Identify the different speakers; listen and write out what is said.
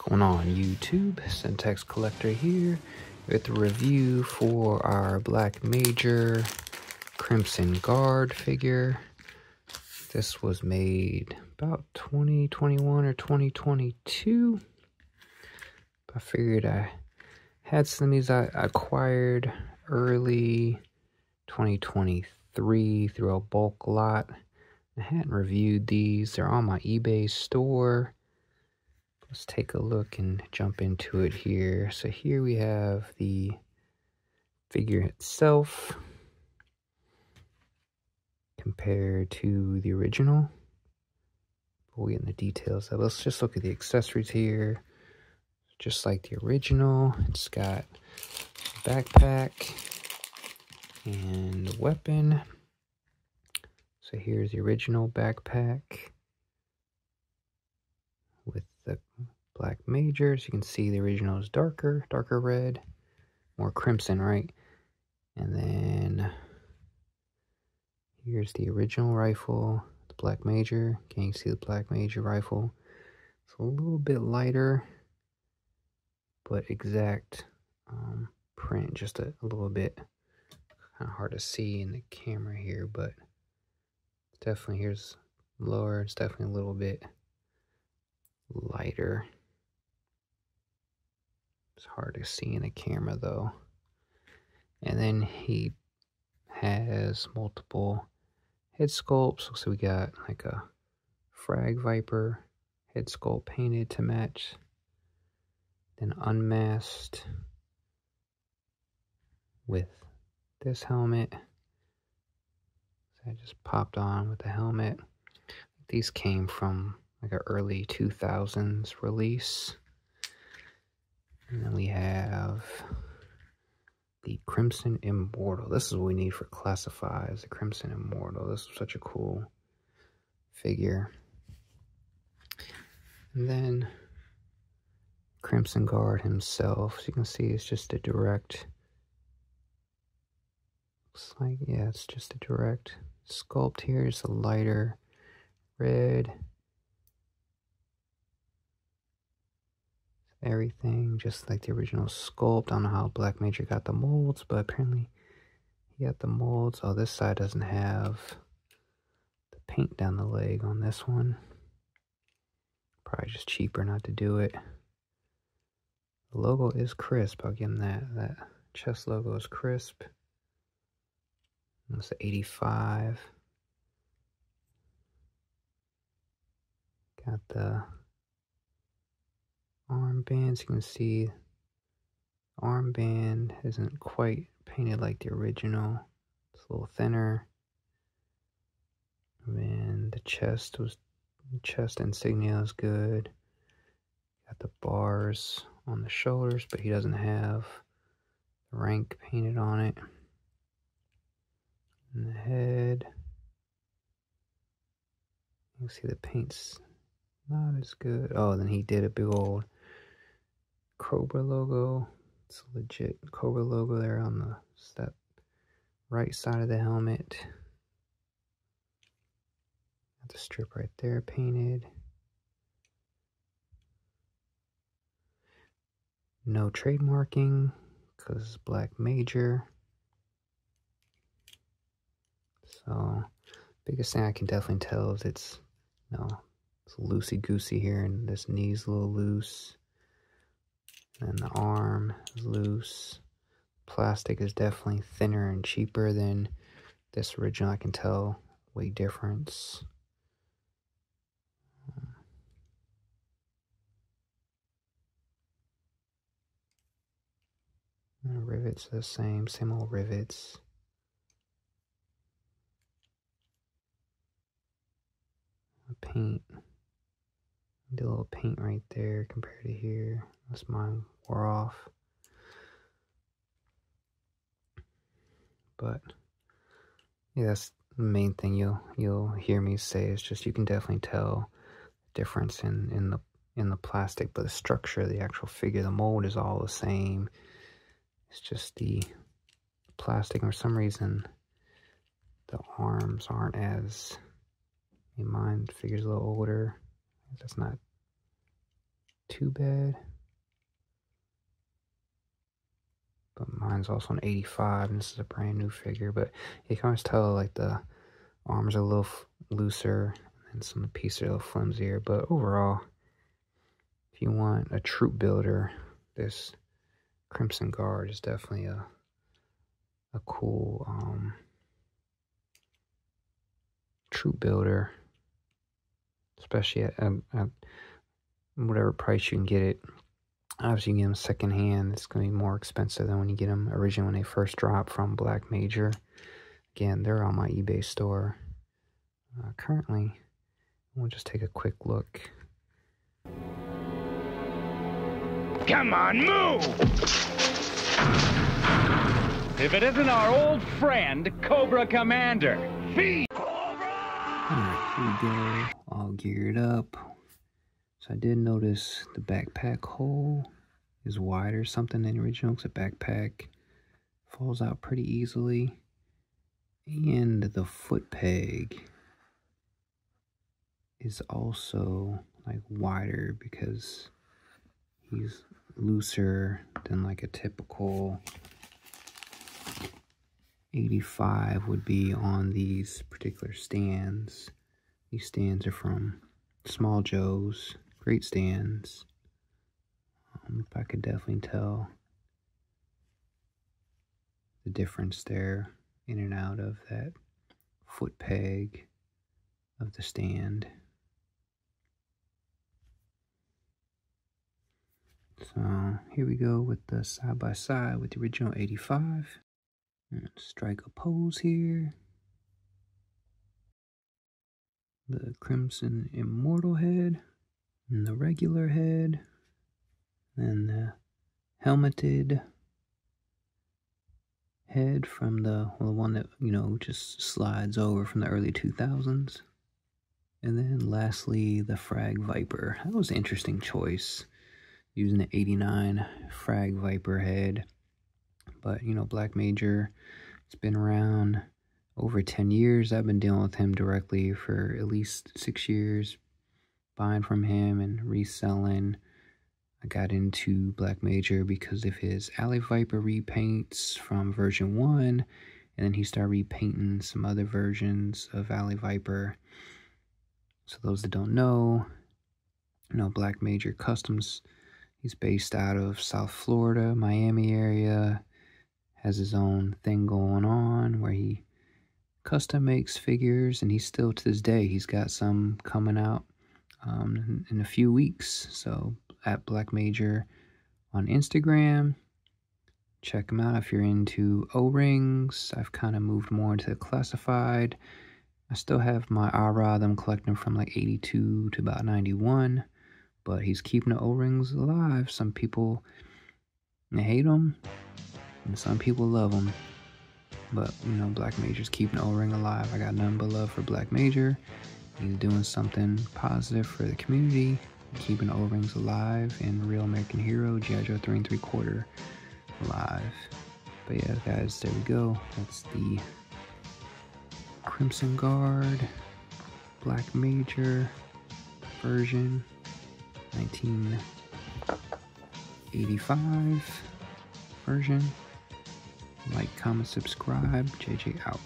Speaker 1: Going on YouTube, Centex Collector here with a review for our Black Major Crimson Guard figure. This was made about 2021 or 2022. I figured I had some of these I acquired early 2023 through a bulk lot. I hadn't reviewed these. They're on my eBay store. Let's take a look and jump into it here. So here we have the figure itself compared to the original. We'll get in the details of it. Let's just look at the accessories here. Just like the original, it's got a backpack and a weapon. So here's the original backpack with the Black Major. As you can see, the original is darker red, more crimson, right? And then here's the original rifle, the Black Major. Can you see the Black Major rifle? It's a little bit lighter, but exact print, just a little bit kind of hard to see in the camera here, but definitely here's lower. It's definitely a little bit lighter. It's hard to see in the camera though. And then he has multiple head sculpts. So we got like a Frag Viper head sculpt painted to match. Then unmasked with this helmet. So I just popped on with the helmet. These came from like an early 2000s release. And then we have the Crimson Immortal. This is what we need for classifies, the Crimson Immortal. This is such a cool figure. And then Crimson Guard himself. So you can see it's just a direct, looks like, yeah, it's just a direct sculpt here. It's a lighter red. Everything just like the original sculpt. I don't know how Black Major got the molds, but apparently he got the molds. Oh, this side doesn't have the paint down the leg on this one. Probably just cheaper not to do it. The logo is crisp. I'll give him that. That chest logo is crisp. That's the 85. Got the armbands. You can see the armband isn't quite painted like the original. It's a little thinner. And the chest insignia is good. Got the bars on the shoulders, but he doesn't have the rank painted on it. And the head, you can see the paint's not as good. Oh, then he did a big old Cobra logo. It's a legit Cobra logo there on the right side of the helmet. Got the strip right there painted. No trademarking because Black Major. So biggest thing I can definitely tell is it's, you know, it's loosey-goosey here, and this knee's a little loose. And the arm is loose. Plastic is definitely thinner and cheaper than this original. I can tell weight difference. And rivets are the same old rivets. Paint. Did a little paint right there compared to here. Unless mine wore off. But yeah, that's the main thing you'll hear me say is just you can definitely tell the difference in the plastic, but the structure of the actual figure, the mold is all the same. It's just the plastic, and for some reason the arms aren't as, I mean, mine figure's a little older. That's not too bad. But mine's also an 85, and this is a brand new figure. But you can always tell, like, the arms are a little looser, and some pieces are a little flimsier. But overall, if you want a troop builder, this Crimson Guard is definitely a cool troop builder, especially at whatever price you can get it. Obviously, you can get them secondhand. It's going to be more expensive than when you get them originally when they first drop from Black Major. Again, they're on my eBay store. Currently, we'll just take a quick look.
Speaker 2: Come on, move! If it isn't our old friend, Cobra Commander. Feed Cobra!
Speaker 1: Alright, here we go. All geared up. So I did notice the backpack hole is wider something than the original, because the backpack falls out pretty easily. And the foot peg is also like wider because he's looser than like a typical 85 would be on these particular stands. These stands are from Small Joe's. Great stands. I could definitely tell the difference there in and out of that foot peg of the stand. So here we go with the side by side with the original 85. Strike a pose here. The Crimson Immortal head, and the regular head, and the helmeted head from the one that, you know, just slides over from the early 2000s. And then lastly, the Frag Viper. That was an interesting choice, using the 89 Frag Viper head. But, you know, Black Major, it's been around over 10 years. I've been dealing with him directly for at least 6 years, buying from him and reselling. I got into Black Major because of his Alley Viper repaints from version 1, and then he started repainting some other versions of Alley Viper. So those that don't know, you know, Black Major Customs, he's based out of South Florida, Miami area, has his own thing going on where he custom makes figures, and he's still to this day, he's got some coming out in a few weeks. So at Black Major on Instagram, check him out if you're into O-rings. I've kind of moved more into the classified. I still have my Ara, them collecting from like 82 to about 91, but he's keeping the O-rings alive. Some people, they hate them, and some people love them. But, you know, Black Major's keeping the O-ring alive. I got nothing but love for Black Major. He's doing something positive for the community, keeping the O-rings alive, and Real American Hero, G.I. Joe 3 3/4 alive. But yeah, guys, there we go. That's the Crimson Guard Black Major version, 1985 version. Like, comment, subscribe. JJ out.